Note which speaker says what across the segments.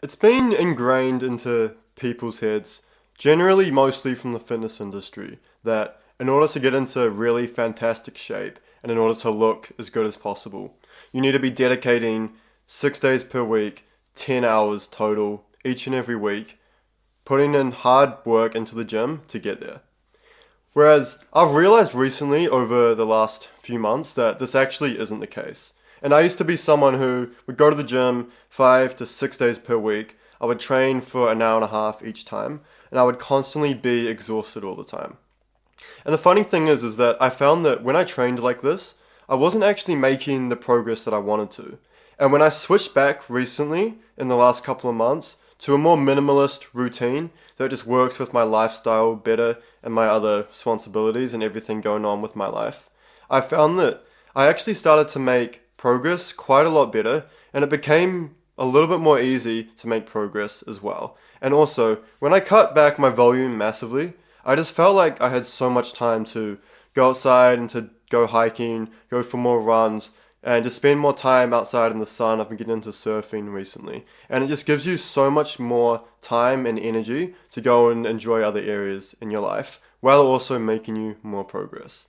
Speaker 1: It's been ingrained into people's heads, generally mostly from the fitness industry, that in order to get into really fantastic shape and in order to look as good as possible, you need to be dedicating 6 days per week, 10 hours total each and every week, putting in hard work into the gym to get there. Whereas I've realized recently over the last few months that this actually isn't the case. And I used to be someone who would go to the gym 5 to 6 days per week. I would train for an hour and a half each time, and I would constantly be exhausted all the time. And the funny thing is that I found that when I trained like this, I wasn't actually making the progress that I wanted to. And when I switched back recently, in the last couple of months, to a more minimalist routine that just works with my lifestyle better and my other responsibilities and everything going on with my life, I found that I actually started to make progress quite a lot better, and it became a little bit more easy to make progress as well. And also, when I cut back my volume massively, I just felt like I had so much time to go outside and to go hiking, go for more runs, and just spend more time outside in the sun. I've been getting into surfing recently, and it just gives you so much more time and energy to go and enjoy other areas in your life while also making you more progress.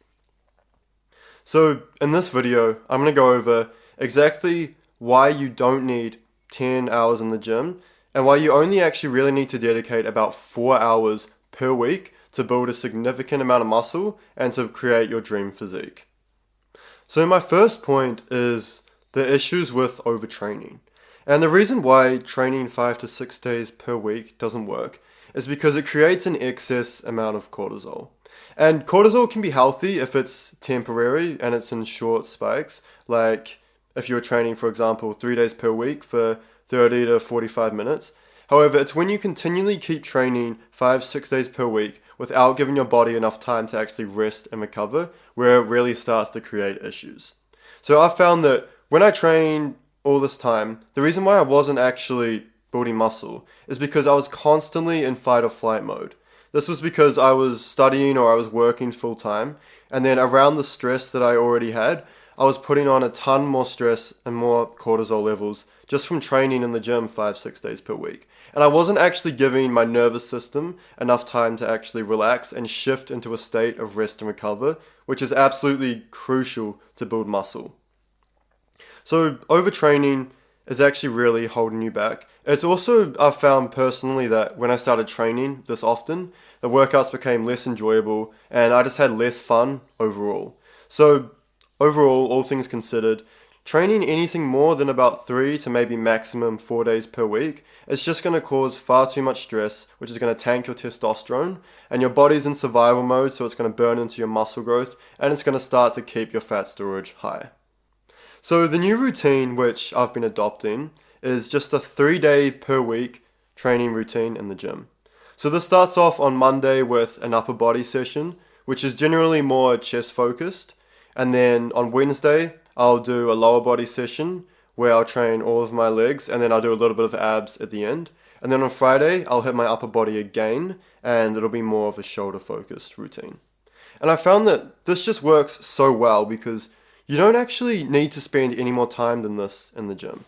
Speaker 1: So in this video, I'm going to go over exactly why you don't need 10 hours in the gym and why you only actually really need to dedicate about 4 hours per week to build a significant amount of muscle and to create your dream physique. So my first point is the issues with overtraining. And the reason why training 5 to 6 days per week doesn't work is because it creates an excess amount of cortisol. And cortisol can be healthy if it's temporary and it's in short spikes, like if you're training, for example, 3 days per week for 30 to 45 minutes. However, it's when you continually keep training 5, 6 days per week without giving your body enough time to actually rest and recover where it really starts to create issues. So I found that when I trained all this time, the reason why I wasn't actually building muscle is because I was constantly in fight or flight mode. This was because I was studying or I was working full time, and then around the stress that I already had, I was putting on a ton more stress and more cortisol levels just from training in the gym 5, 6 days per week. And I wasn't actually giving my nervous system enough time to actually relax and shift into a state of rest and recover, which is absolutely crucial to build muscle. So overtraining is actually really holding you back. It's also, I've found personally that when I started training this often, the workouts became less enjoyable and I just had less fun overall. So overall, all things considered, training anything more than about 3 to maybe maximum 4 days per week is just going to cause far too much stress, which is going to tank your testosterone, and your body's in survival mode, so it's going to burn into your muscle growth, and it's going to start to keep your fat storage high. So the new routine which I've been adopting is just a 3 day per week training routine in the gym. So this starts off on Monday with an upper body session, which is generally more chest focused, and then on Wednesday, I'll do a lower body session where I'll train all of my legs and then I'll do a little bit of abs at the end. And then on Friday, I'll hit my upper body again and it'll be more of a shoulder focused routine. And I found that this just works so well because you don't actually need to spend any more time than this in the gym.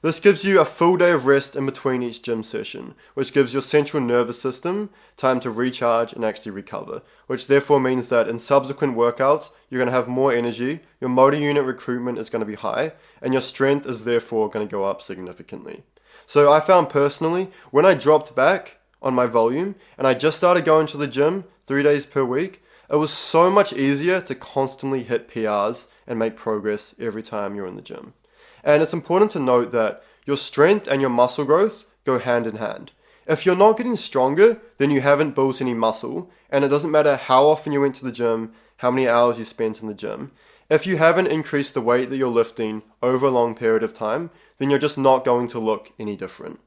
Speaker 1: This gives you a full day of rest in between each gym session, which gives your central nervous system time to recharge and actually recover, which therefore means that in subsequent workouts, you're going to have more energy, your motor unit recruitment is going to be high, and your strength is therefore going to go up significantly. So I found personally, when I dropped back on my volume and I just started going to the gym 3 days per week, it was so much easier to constantly hit PRs and make progress every time you're in the gym. And it's important to note that your strength and your muscle growth go hand in hand. If you're not getting stronger, then you haven't built any muscle, and it doesn't matter how often you went to the gym, how many hours you spent in the gym. If you haven't increased the weight that you're lifting over a long period of time, then you're just not going to look any different.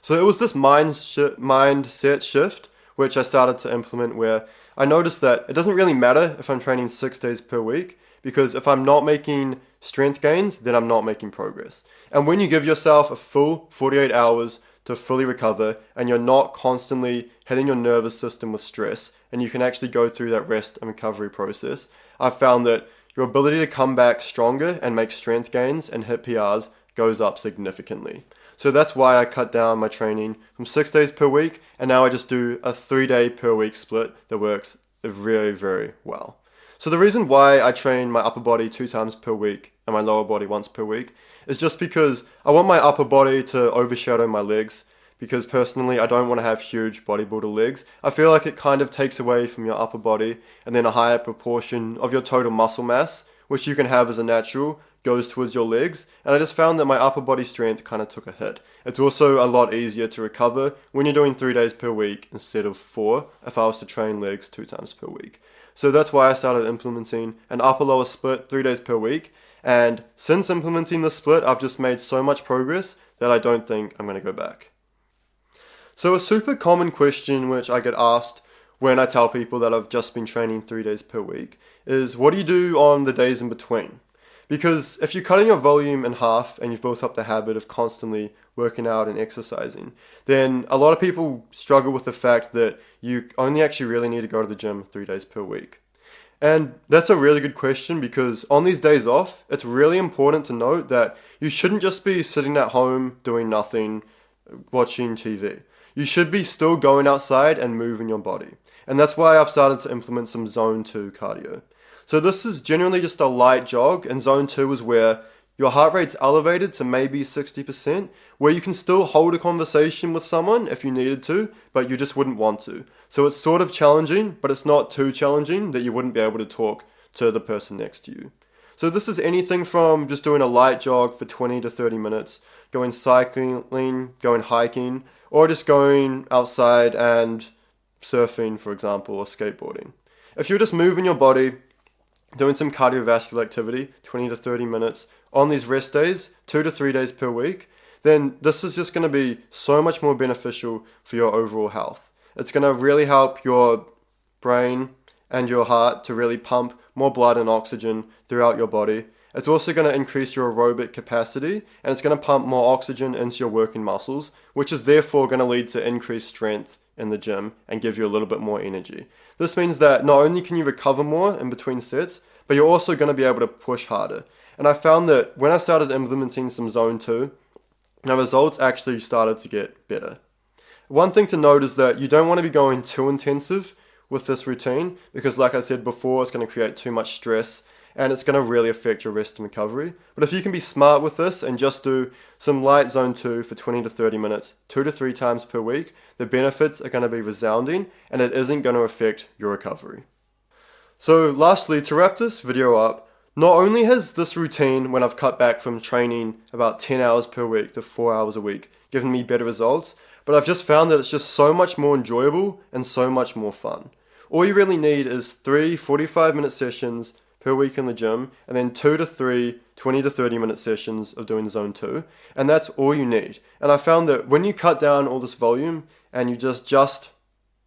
Speaker 1: So it was this mindset shift which I started to implement where I noticed that it doesn't really matter if I'm training 6 days per week, because if I'm not making strength gains, then I'm not making progress. And when you give yourself a full 48 hours to fully recover and you're not constantly hitting your nervous system with stress and you can actually go through that rest and recovery process, I've found that your ability to come back stronger and make strength gains and hit PRs goes up significantly. So that's why I cut down my training from 6 days per week, and now I just do a 3-day per week split that works very, very well. So the reason why I train my upper body 2 times per week and my lower body once per week is just because I want my upper body to overshadow my legs, because personally I don't want to have huge bodybuilder legs. I feel like it kind of takes away from your upper body, and then a higher proportion of your total muscle mass, which you can have as a natural, goes towards your legs, and I just found that my upper body strength kind of took a hit. It's also a lot easier to recover when you're doing 3 days per week instead of 4 if I was to train legs 2 times per week. So that's why I started implementing an upper lower split 3 days per week, and since implementing this split I've just made so much progress that I don't think I'm going to go back. So a super common question which I get asked when I tell people that I've just been training 3 days per week is, what do you do on the days in between? Because if you're cutting your volume in half and you've built up the habit of constantly working out and exercising, then a lot of people struggle with the fact that you only actually really need to go to the gym 3 days per week. And that's a really good question, because on these days off, it's really important to note that you shouldn't just be sitting at home doing nothing, watching TV. You should be still going outside and moving your body. And that's why I've started to implement some zone 2 cardio. So this is generally just a light jog, and zone 2 is where your heart rate's elevated to maybe 60%, where you can still hold a conversation with someone if you needed to, but you just wouldn't want to. So it's sort of challenging, but it's not too challenging that you wouldn't be able to talk to the person next to you. So this is anything from just doing a light jog for 20 to 30 minutes, going cycling, going hiking, or just going outside and surfing, for example, or skateboarding. If you're just moving your body, doing some cardiovascular activity, 20 to 30 minutes on these rest days, 2 to 3 days per week, then this is just going to be so much more beneficial for your overall health. It's going to really help your brain and your heart to really pump more blood and oxygen throughout your body. It's also going to increase your aerobic capacity, and it's going to pump more oxygen into your working muscles, which is therefore going to lead to increased strength in the gym and give you a little bit more energy. This means that not only can you recover more in between sets, but you're also going to be able to push harder. And I found that when I started implementing some zone 2, my results actually started to get better. One thing to note is that you don't want to be going too intensive with this routine, because like I said before, it's going to create too much stress and it's going to really affect your rest and recovery. But if you can be smart with this and just do some light zone 2 for 20 to 30 minutes, 2 to 3 times per week, the benefits are going to be resounding and it isn't going to affect your recovery. So lastly, to wrap this video up, not only has this routine, when I've cut back from training about 10 hours per week to 4 hours a week, given me better results, but I've just found that it's just so much more enjoyable and so much more fun. All you really need is 3 45-minute sessions per week in the gym, and then 2 to 3 20 to 30 minute sessions of doing zone 2, and that's all you need. And I found that when you cut down all this volume and you just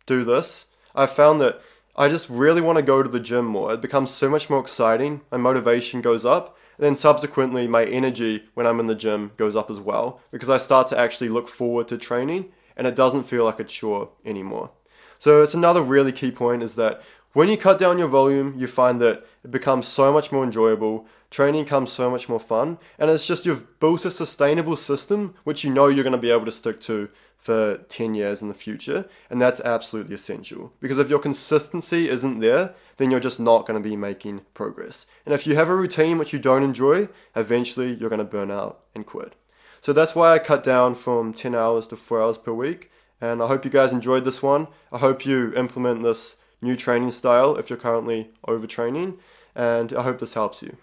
Speaker 1: do this, I found that I just really want to go to the gym more. It becomes so much more exciting, my motivation goes up, and then subsequently my energy when I'm in the gym goes up as well, because I start to actually look forward to training and it doesn't feel like a chore anymore. So it's another really key point, is that when you cut down your volume, you find that it becomes so much more enjoyable, training becomes so much more fun, and it's just you've built a sustainable system which you know you're going to be able to stick to for 10 years in the future, and that's absolutely essential. Because if your consistency isn't there, then you're just not going to be making progress. And if you have a routine which you don't enjoy, eventually you're going to burn out and quit. So that's why I cut down from 10 hours to 4 hours per week, and I hope you guys enjoyed this one. I hope you implement this new training style if you're currently overtraining, and I hope this helps you.